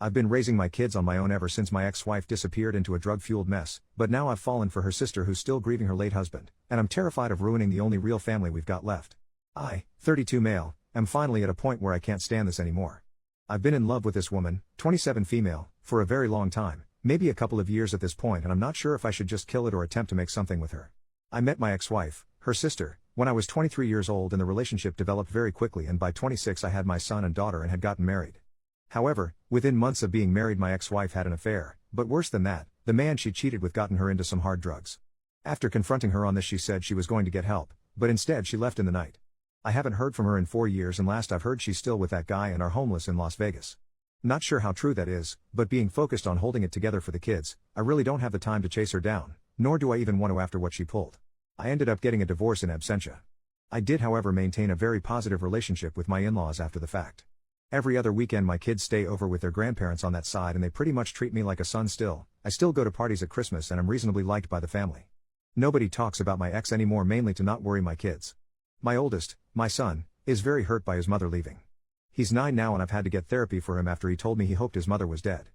I've been raising my kids on my own ever since my ex-wife disappeared into a drug-fueled mess, but now I've fallen for her sister who's still grieving her late husband, and I'm terrified of ruining the only real family we've got left. I, 32 male, am finally at a point where I can't stand this anymore. I've been in love with this woman, 27 female, for a very long time, maybe a couple of years at this point, and I'm not sure if I should just kill it or attempt to make something with her. I met my ex-wife, her sister, when I was 23 years old, and the relationship developed very quickly, and by 26 I had my son and daughter and had gotten married. However, within months of being married my ex-wife had an affair, but worse than that, the man she cheated with gotten her into some hard drugs. After confronting her on this, she said she was going to get help, but instead she left in the night. I haven't heard from her in 4 years, and last I've heard she's still with that guy and are homeless in Las Vegas. Not sure how true that is, but being focused on holding it together for the kids, I really don't have the time to chase her down, nor do I even want to after what she pulled. I ended up getting a divorce in absentia. I did however maintain a very positive relationship with my in-laws after the fact. Every other weekend my kids stay over with their grandparents on that side, and they pretty much treat me like a son still. I still go to parties at Christmas and I'm reasonably liked by the family. Nobody talks about my ex anymore, mainly to not worry my kids. My oldest, my son, is very hurt by his mother leaving. He's 9 now and I've had to get therapy for him after he told me he hoped his mother was dead.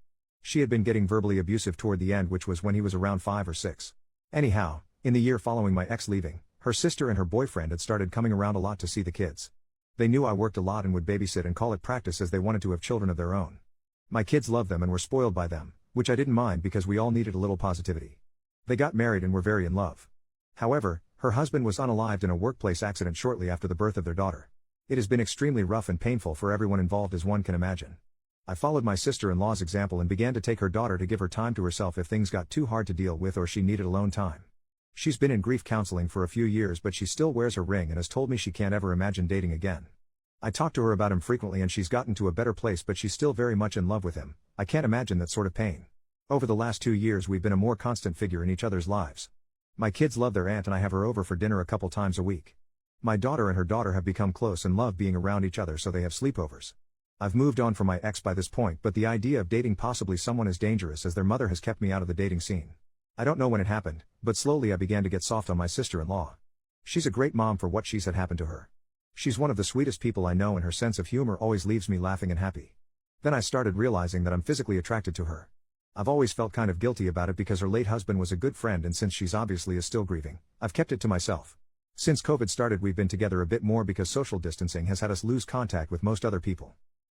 She had been getting verbally abusive toward the end, which was when he was around 5 or 6. Anyhow, in the year following my ex leaving, her sister and her boyfriend had started coming around a lot to see the kids. They knew I worked a lot and would babysit and call it practice, as they wanted to have children of their own. My kids loved them and were spoiled by them, which I didn't mind because we all needed a little positivity. They got married and were very in love. However, her husband was unalived in a workplace accident shortly after the birth of their daughter. It has been extremely rough and painful for everyone involved, as one can imagine. I followed my sister-in-law's example and began to take her daughter to give her time to herself if things got too hard to deal with or she needed alone time. She's been in grief counseling for a few years, but she still wears her ring and has told me she can't ever imagine dating again. I talk to her about him frequently and she's gotten to a better place, but she's still very much in love with him. I can't imagine that sort of pain. Over the last 2 years we've been a more constant figure in each other's lives. My kids love their aunt and I have her over for dinner a couple times a week. My daughter and her daughter have become close and love being around each other, so they have sleepovers. I've moved on from my ex by this point, but the idea of dating possibly someone is dangerous, as their mother has kept me out of the dating scene. I don't know when it happened, but slowly I began to get soft on my sister-in-law. She's a great mom for what she's had happen to her. She's one of the sweetest people I know and her sense of humor always leaves me laughing and happy. Then I started realizing that I'm physically attracted to her. I've always felt kind of guilty about it because her late husband was a good friend, and since she's obviously is still grieving, I've kept it to myself. Since COVID started we've been together a bit more because social distancing has had us lose contact with most other people.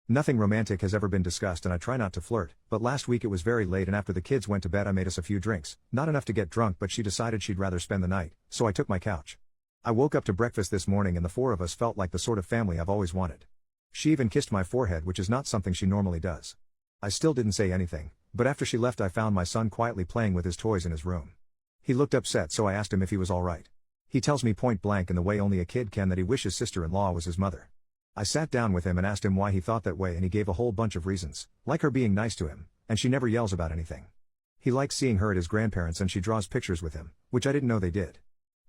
Nothing romantic has ever been discussed and I try not to flirt, but last week it was very late and after the kids went to bed I made us a few drinks, not enough to get drunk, but she decided she'd rather spend the night, so I took my couch. I woke up to breakfast this morning and the 4 of us felt like the sort of family I've always wanted. She even kissed my forehead, which is not something she normally does. I still didn't say anything, but after she left I found my son quietly playing with his toys in his room. He looked upset, so I asked him if he was alright. He tells me point blank in the way only a kid can that he wishes sister-in-law was his mother. I sat down with him and asked him why he thought that way, and he gave a whole bunch of reasons, like her being nice to him, and she never yells about anything. He likes seeing her at his grandparents and she draws pictures with him, which I didn't know they did.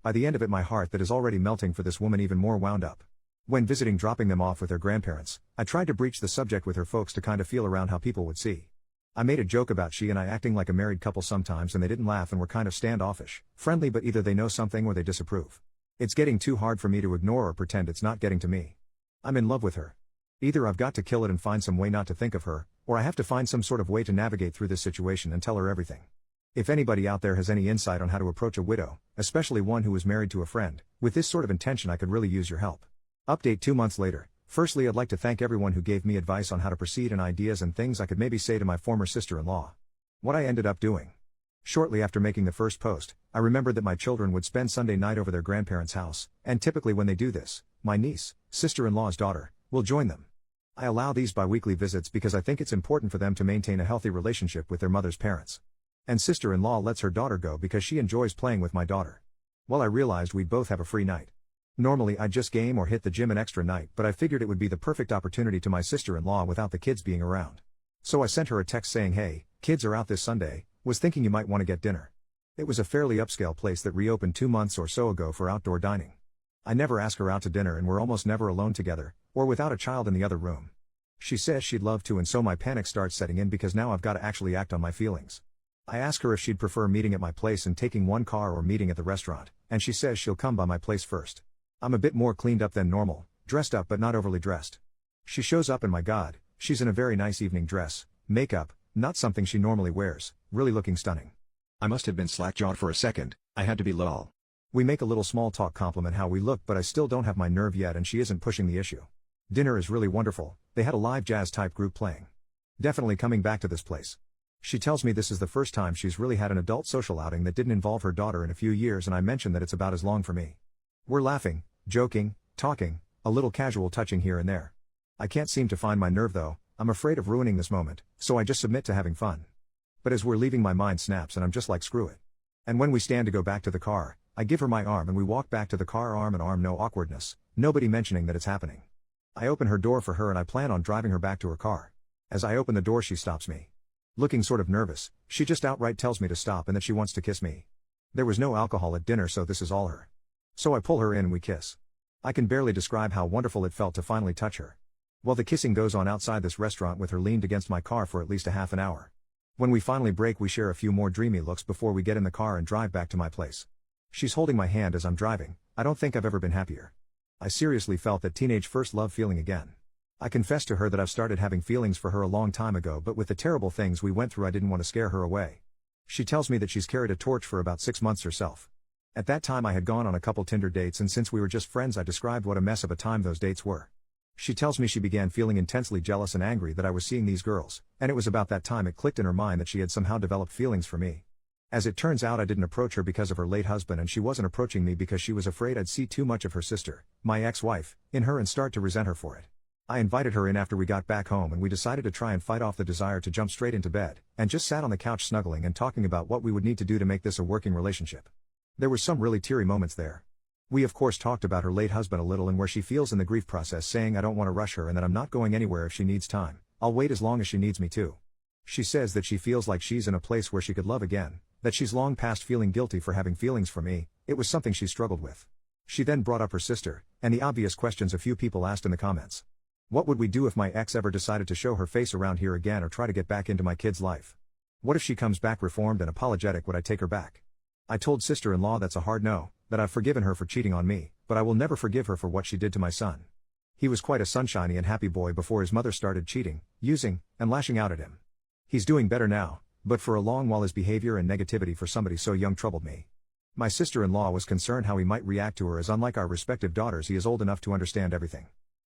By the end of it my heart that is already melting for this woman even more wound up. When visiting, dropping them off with their grandparents, I tried to breach the subject with her folks to kind of feel around how people would see. I made a joke about she and I acting like a married couple sometimes, and they didn't laugh and were kind of standoffish, friendly, but either they know something or they disapprove. It's getting too hard for me to ignore or pretend it's not getting to me. I'm in love with her. Either I've got to kill it and find some way not to think of her, or I have to find some sort of way to navigate through this situation and tell her everything. If anybody out there has any insight on how to approach a widow, especially one who is married to a friend, with this sort of intention, I could really use your help. Update 2 months later. Firstly, I'd like to thank everyone who gave me advice on how to proceed and ideas and things I could maybe say to my former sister-in-law. What I ended up doing. Shortly after making the first post, I remembered that my children would spend Sunday night over their grandparents' house, and typically when they do this, my niece, sister-in-law's daughter, will join them. I allow these bi-weekly visits because I think it's important for them to maintain a healthy relationship with their mother's parents. And sister-in-law lets her daughter go because she enjoys playing with my daughter. Well, I realized we'd both have a free night. Normally I'd just game or hit the gym an extra night, but I figured it would be the perfect opportunity to my sister-in-law without the kids being around. So I sent her a text saying, "Hey, kids are out this Sunday, was thinking you might want to get dinner." It was a fairly upscale place that reopened 2 months or so ago for outdoor dining. I never ask her out to dinner and we're almost never alone together, or without a child in the other room. She says she'd love to, and so my panic starts setting in because now I've got to actually act on my feelings. I ask her if she'd prefer meeting at my place and taking one car or meeting at the restaurant, and she says she'll come by my place first. I'm a bit more cleaned up than normal, dressed up but not overly dressed. She shows up and my God, she's in a very nice evening dress, makeup, not something she normally wears, really looking stunning. I must have been slack-jawed for a second, I had to be lol. We make a little small talk compliment how we look, but I still don't have my nerve yet and she isn't pushing the issue. Dinner is really wonderful, they had a live jazz type group playing. Definitely coming back to this place. She tells me this is the first time she's really had an adult social outing that didn't involve her daughter in a few years, and I mention that it's about as long for me. We're laughing, joking, talking, a little casual touching here and there. I can't seem to find my nerve though, I'm afraid of ruining this moment, so I just submit to having fun. But as we're leaving my mind snaps and I'm just like screw it. And when we stand to go back to the car, I give her my arm and we walk back to the car arm in arm, no awkwardness, nobody mentioning that it's happening. I open her door for her and I plan on driving her back to her car. As I open the door she stops me. Looking sort of nervous, she just outright tells me to stop and that she wants to kiss me. There was no alcohol at dinner, so this is all her. So I pull her in and we kiss. I can barely describe how wonderful it felt to finally touch her. Well, the kissing goes on outside this restaurant with her leaned against my car for at least a half an hour. When we finally break, we share a few more dreamy looks before we get in the car and drive back to my place. She's holding my hand as I'm driving. I don't think I've ever been happier. I seriously felt that teenage first love feeling again. I confessed to her that I've started having feelings for her a long time ago, but with the terrible things we went through I didn't want to scare her away. She tells me that she's carried a torch for about 6 months herself. At that time I had gone on a couple Tinder dates, and since we were just friends I described what a mess of a time those dates were. She tells me she began feeling intensely jealous and angry that I was seeing these girls, and it was about that time it clicked in her mind that she had somehow developed feelings for me. As it turns out, I didn't approach her because of her late husband, and she wasn't approaching me because she was afraid I'd see too much of her sister, my ex-wife, in her and start to resent her for it. I invited her in after we got back home and we decided to try and fight off the desire to jump straight into bed, and just sat on the couch snuggling and talking about what we would need to do to make this a working relationship. There were some really teary moments there. We of course talked about her late husband a little and where she feels in the grief process, saying I don't want to rush her and that I'm not going anywhere if she needs time, I'll wait as long as she needs me to. She says that she feels like she's in a place where she could love again, that she's long past feeling guilty for having feelings for me. It was something she struggled with. She then brought up her sister, and the obvious questions a few people asked in the comments. What would we do if my ex ever decided to show her face around here again or try to get back into my kid's life? What if she comes back reformed and apologetic, would I take her back? I told sister-in-law that's a hard no, that I've forgiven her for cheating on me, but I will never forgive her for what she did to my son. He was quite a sunshiny and happy boy before his mother started cheating, using, and lashing out at him. He's doing better now, but for a long while his behavior and negativity for somebody so young troubled me. My sister-in-law was concerned how he might react to her, as unlike our respective daughters he is old enough to understand everything.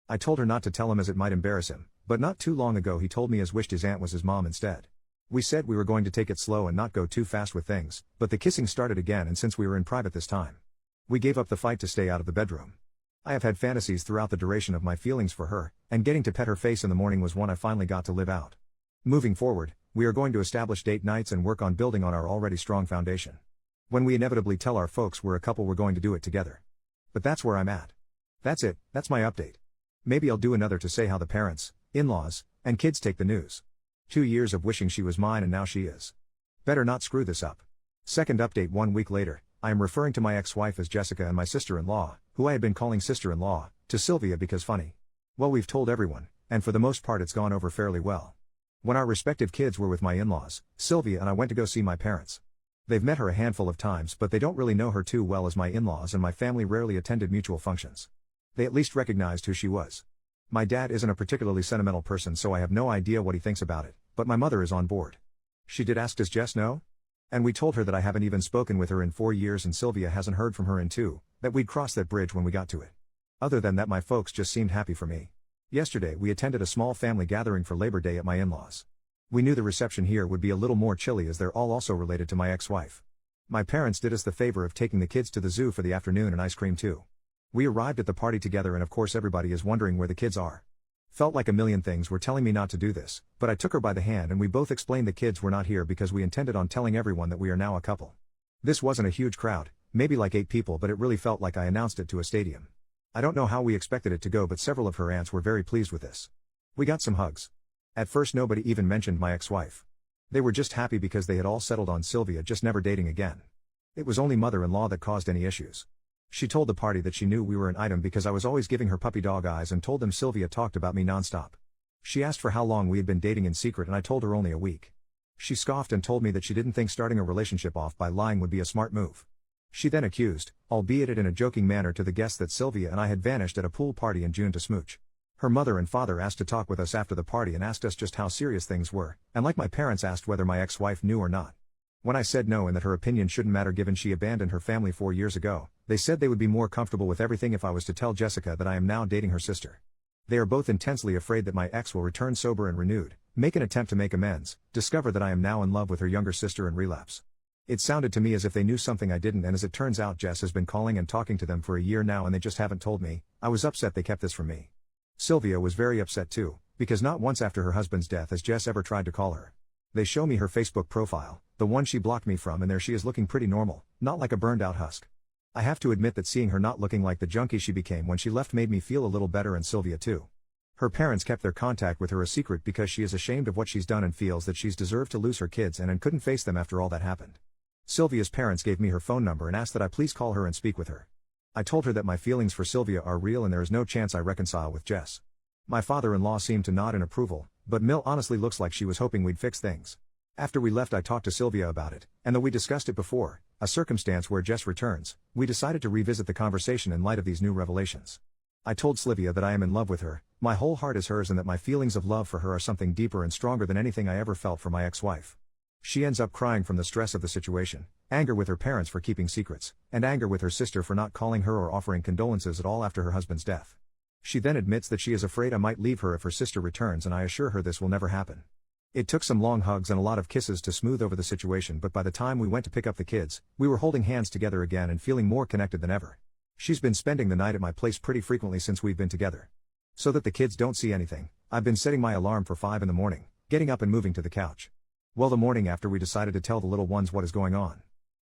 I told her not to tell him as it might embarrass him, but not too long ago he told me he wished his aunt was his mom instead. We said we were going to take it slow and not go too fast with things, but the kissing started again, and since we were in private this time, we gave up the fight to stay out of the bedroom. I have had fantasies throughout the duration of my feelings for her, and getting to pet her face in the morning was one I finally got to live out. Moving forward, we are going to establish date nights and work on building on our already strong foundation. When we inevitably tell our folks we're a couple, we're going to do it together. But that's where I'm at. That's it, that's my update. Maybe I'll do another to say how the parents, in-laws, and kids take the news. 2 years of wishing she was mine and now she is. Better not screw this up. Second update 1 week later, I am referring to my ex-wife as Jessica and my sister-in-law, who I had been calling sister-in-law, to Sylvia because funny. Well, we've told everyone, and for the most part it's gone over fairly well. When our respective kids were with my in-laws, Sylvia and I went to go see my parents. They've met her a handful of times, but they don't really know her too well, as my in-laws and my family rarely attended mutual functions. They at least recognized who she was. My dad isn't a particularly sentimental person, so I have no idea what he thinks about it, but my mother is on board. She did ask, does Jess know? And we told her that I haven't even spoken with her in 4 years and Sylvia hasn't heard from her in 2, that we'd cross that bridge when we got to it. Other than that, my folks just seemed happy for me. Yesterday we attended a small family gathering for Labor Day at my in-laws. We knew the reception here would be a little more chilly as they're all also related to my ex-wife. My parents did us the favor of taking the kids to the zoo for the afternoon and ice cream too. We arrived at the party together and of course everybody is wondering where the kids are. Felt like a million things were telling me not to do this, but I took her by the hand and we both explained the kids were not here because we intended on telling everyone that we are now a couple. This wasn't a huge crowd, maybe like 8 people, but it really felt like I announced it to a stadium. I don't know how we expected it to go, but several of her aunts were very pleased with this. We got some hugs. At first nobody even mentioned my ex-wife. They were just happy because they had all settled on Sylvia just never dating again. It was only mother-in-law that caused any issues. She told the party that she knew we were an item because I was always giving her puppy dog eyes and told them Sylvia talked about me nonstop. She asked for how long we had been dating in secret and I told her only a week. She scoffed and told me that she didn't think starting a relationship off by lying would be a smart move. She then accused, albeit it in a joking manner, to the guests that Sylvia and I had vanished at a pool party in June to smooch. Her mother and father asked to talk with us after the party and asked us just how serious things were, and like my parents asked whether my ex-wife knew or not. When I said no and that her opinion shouldn't matter given she abandoned her family 4 years ago, they said they would be more comfortable with everything if I was to tell Jessica that I am now dating her sister. They are both intensely afraid that my ex will return sober and renewed, make an attempt to make amends, discover that I am now in love with her younger sister and relapse. It sounded to me as if they knew something I didn't, and as it turns out Jess has been calling and talking to them for a year now and they just haven't told me. I was upset they kept this from me. Sylvia was very upset too, because not once after her husband's death has Jess ever tried to call her. They show me her Facebook profile, the one she blocked me from, and there she is looking pretty normal, not like a burned out husk. I have to admit that seeing her not looking like the junkie she became when she left made me feel a little better, and Sylvia too. Her parents kept their contact with her a secret because she is ashamed of what she's done and feels that she's deserved to lose her kids and couldn't face them after all that happened. Sylvia's parents gave me her phone number and asked that I please call her and speak with her. I told her that my feelings for Sylvia are real and there is no chance I reconcile with Jess. My father-in-law seemed to nod in approval, but Mill honestly looks like she was hoping we'd fix things. After we left I talked to Sylvia about it, and though we discussed it before, a circumstance where Jess returns, we decided to revisit the conversation in light of these new revelations. I told Sylvia that I am in love with her, my whole heart is hers, and that my feelings of love for her are something deeper and stronger than anything I ever felt for my ex-wife. She ends up crying from the stress of the situation, anger with her parents for keeping secrets, and anger with her sister for not calling her or offering condolences at all after her husband's death. She then admits that she is afraid I might leave her if her sister returns, and I assure her this will never happen. It took some long hugs and a lot of kisses to smooth over the situation, but by the time we went to pick up the kids, we were holding hands together again and feeling more connected than ever. She's been spending the night at my place pretty frequently since we've been together. So that the kids don't see anything, I've been setting my alarm for 5 in the morning, getting up and moving to the couch. Well, the morning after we decided to tell the little ones what is going on.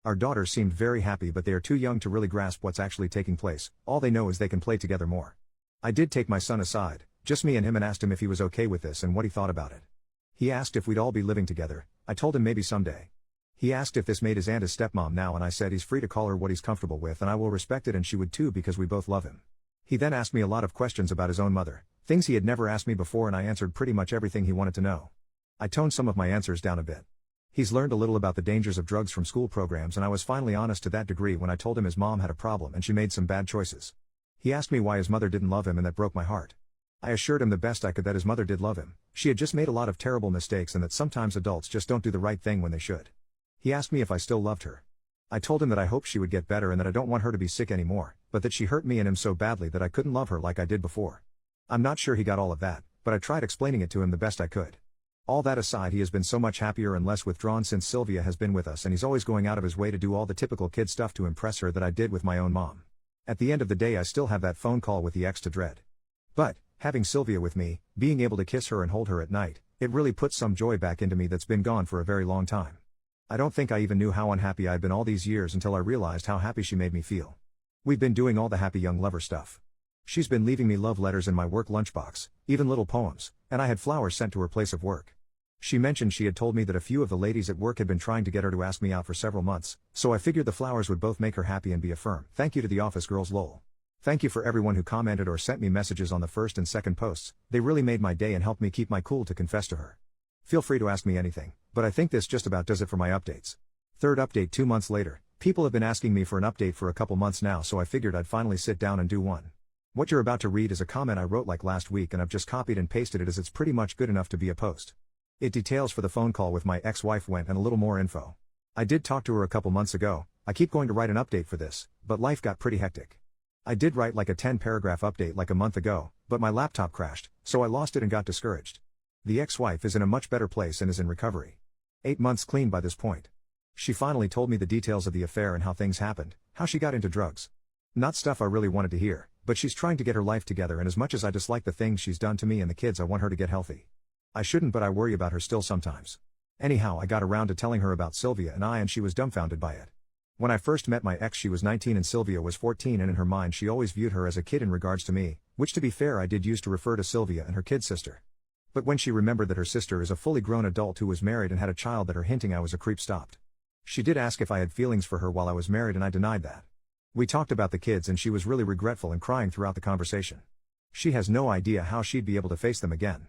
Our daughters seemed very happy, but they are too young to really grasp what's actually taking place. All they know is they can play together more. I did take my son aside, just me and him, and asked him if he was okay with this and what he thought about it. He asked if we'd all be living together. I told him maybe someday. He asked if this made his aunt his stepmom now, and I said he's free to call her what he's comfortable with and I will respect it, and she would too because we both love him. He then asked me a lot of questions about his own mother, things he had never asked me before, and I answered pretty much everything he wanted to know. I toned some of my answers down a bit. He's learned a little about the dangers of drugs from school programs, and I was finally honest to that degree when I told him his mom had a problem and she made some bad choices. He asked me why his mother didn't love him, and that broke my heart. I assured him the best I could that his mother did love him, she had just made a lot of terrible mistakes and that sometimes adults just don't do the right thing when they should. He asked me if I still loved her. I told him that I hoped she would get better and that I don't want her to be sick anymore, but that she hurt me and him so badly that I couldn't love her like I did before. I'm not sure he got all of that, but I tried explaining it to him the best I could. All that aside, he has been so much happier and less withdrawn since Sylvia has been with us, and he's always going out of his way to do all the typical kid stuff to impress her that I did with my own mom. At the end of the day, I still have that phone call with the ex to dread. But, having Sylvia with me, being able to kiss her and hold her at night, it really puts some joy back into me that's been gone for a very long time. I don't think I even knew how unhappy I'd been all these years until I realized how happy she made me feel. We've been doing all the happy young lover stuff. She's been leaving me love letters in my work lunchbox, even little poems, and I had flowers sent to her place of work. She mentioned she had told me that a few of the ladies at work had been trying to get her to ask me out for several months, so I figured the flowers would both make her happy and be a firm thank you to the office girls, lol. Thank you for everyone who commented or sent me messages on the first and second posts, they really made my day and helped me keep my cool to confess to her. Feel free to ask me anything, but I think this just about does it for my updates. Third update 2 months later. People have been asking me for an update for a couple months now, so I figured I'd finally sit down and do one. What you're about to read is a comment I wrote like last week, and I've just copied and pasted it as it's pretty much good enough to be a post. It details for the phone call with my ex-wife went and a little more info. I did talk to her a couple months ago. I keep going to write an update for this, but life got pretty hectic. I did write like a 10-paragraph update like a month ago, but my laptop crashed, so I lost it and got discouraged. The ex-wife is in a much better place and is in recovery. 8 months clean by this point. She finally told me the details of the affair and how things happened, how she got into drugs. Not stuff I really wanted to hear, but she's trying to get her life together, and as much as I dislike the things she's done to me and the kids, I want her to get healthy. I shouldn't, but I worry about her still sometimes. Anyhow, I got around to telling her about Sylvia and she was dumbfounded by it. When I first met my ex, she was 19 and Sylvia was 14, and in her mind she always viewed her as a kid in regards to me, which to be fair I did use to refer to Sylvia and her kid sister. But when she remembered that her sister is a fully grown adult who was married and had a child, that her hinting I was a creep stopped. She did ask if I had feelings for her while I was married, and I denied that. We talked about the kids and she was really regretful and crying throughout the conversation. She has no idea how she'd be able to face them again.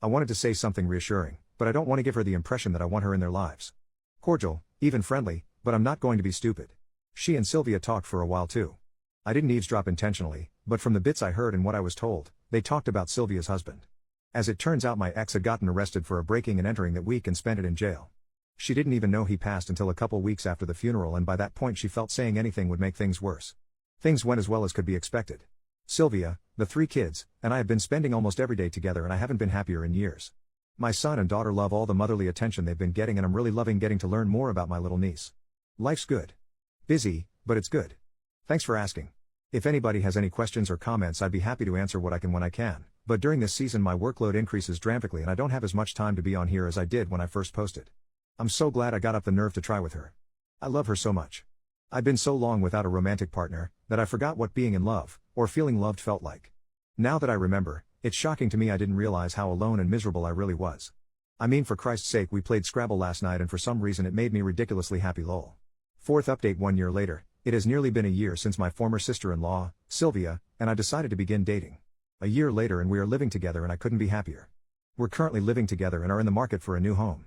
I wanted to say something reassuring, but I don't want to give her the impression that I want her in their lives. Cordial, even friendly, but I'm not going to be stupid. She and Sylvia talked for a while too. I didn't eavesdrop intentionally, but from the bits I heard and what I was told, they talked about Sylvia's husband. As it turns out, my ex had gotten arrested for a breaking and entering that week and spent it in jail. She didn't even know he passed until a couple weeks after the funeral, and by that point she felt saying anything would make things worse. Things went as well as could be expected. Sylvia, the 3 kids, and I have been spending almost every day together, and I haven't been happier in years. My son and daughter love all the motherly attention they've been getting, and I'm really loving getting to learn more about my little niece. Life's good. Busy, but it's good. Thanks for asking. If anybody has any questions or comments, I'd be happy to answer what I can when I can, but during this season my workload increases dramatically and I don't have as much time to be on here as I did when I first posted. I'm so glad I got up the nerve to try with her. I love her so much. I've been so long without a romantic partner, that I forgot what being in love, or feeling loved felt like. Now that I remember, it's shocking to me I didn't realize how alone and miserable I really was. I mean, for Christ's sake, we played Scrabble last night and for some reason it made me ridiculously happy, lol. Fourth update: 1 year later, it has nearly been a year since my former sister-in-law, Sylvia, and I decided to begin dating. A year later and we are living together and I couldn't be happier. We're currently living together and are in the market for a new home.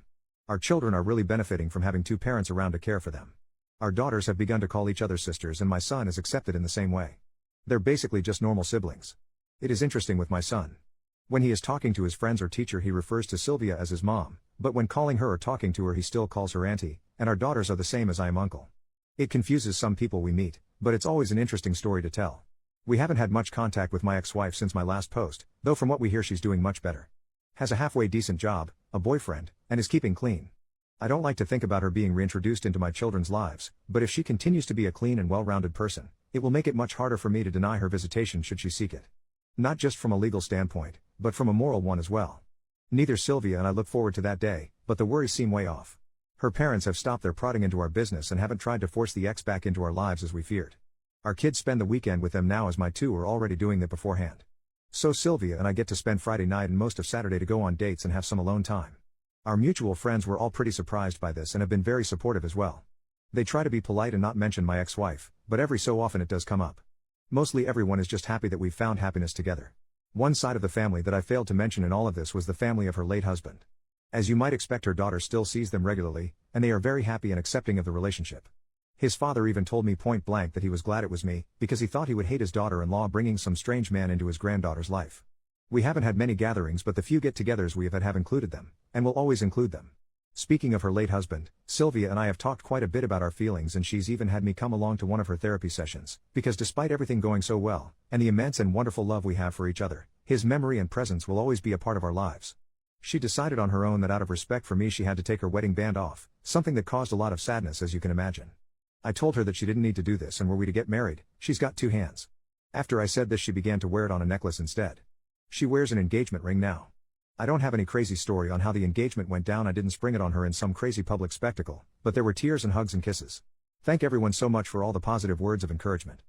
Our children are really benefiting from having 2 parents around to care for them. Our daughters have begun to call each other sisters and my son is accepted in the same way. They're basically just normal siblings. It is interesting with my son. When he is talking to his friends or teacher he refers to Sylvia as his mom, but when calling her or talking to her he still calls her auntie, and our daughters are the same as I am uncle. It confuses some people we meet, but it's always an interesting story to tell. We haven't had much contact with my ex-wife since my last post, though from what we hear she's doing much better. Has a halfway decent job, a boyfriend, and is keeping clean. I don't like to think about her being reintroduced into my children's lives, but if she continues to be a clean and well-rounded person, it will make it much harder for me to deny her visitation should she seek it. Not just from a legal standpoint, but from a moral one as well. Neither Sylvia and I look forward to that day, but the worries seem way off. Her parents have stopped their prodding into our business and haven't tried to force the ex back into our lives as we feared. Our kids spend the weekend with them now, as my 2 are already doing that beforehand. So Sylvia and I get to spend Friday night and most of Saturday to go on dates and have some alone time. Our mutual friends were all pretty surprised by this and have been very supportive as well. They try to be polite and not mention my ex-wife, but every so often it does come up. Mostly everyone is just happy that we've found happiness together. One side of the family that I failed to mention in all of this was the family of her late husband. As you might expect, her daughter still sees them regularly, and they are very happy and accepting of the relationship. His father even told me point blank that he was glad it was me, because he thought he would hate his daughter-in-law bringing some strange man into his granddaughter's life. We haven't had many gatherings, but the few get-togethers we have had have included them, and will always include them. Speaking of her late husband, Sylvia and I have talked quite a bit about our feelings, and she's even had me come along to one of her therapy sessions, because despite everything going so well, and the immense and wonderful love we have for each other, his memory and presence will always be a part of our lives. She decided on her own that out of respect for me she had to take her wedding band off, something that caused a lot of sadness, as you can imagine. I told her that she didn't need to do this, and were we to get married, she's got 2 hands. After I said this, she began to wear it on a necklace instead. She wears an engagement ring now. I don't have any crazy story on how the engagement went down. I didn't spring it on her in some crazy public spectacle, but there were tears and hugs and kisses. Thank everyone so much for all the positive words of encouragement.